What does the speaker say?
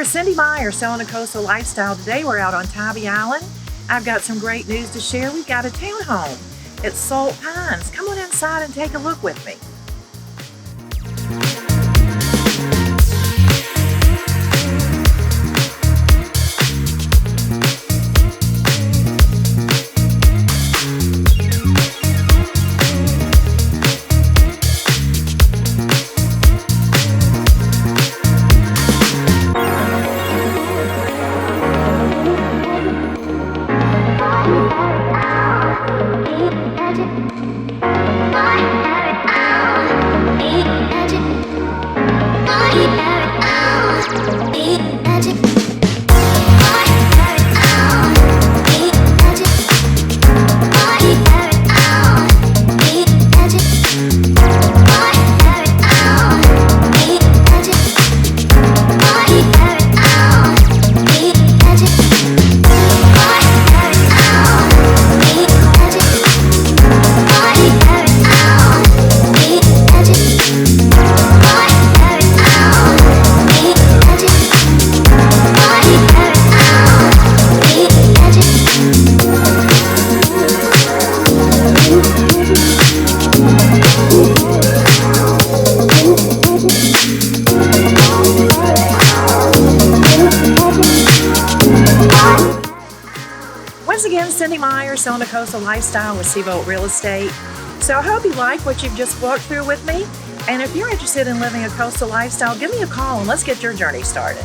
is Cindy Meyer, selling a coastal lifestyle. Today we're out on Tybee Island. I've got some great news to share. We've got a townhome. It's Salt Pines. Come on inside and take a look with me. Once again, Cindy Meyer, selling a coastal lifestyle with Seabolt Real Estate. So I hope you like what you've just walked through with me. And if you're interested in living a coastal lifestyle, give me a call and let's get your journey started.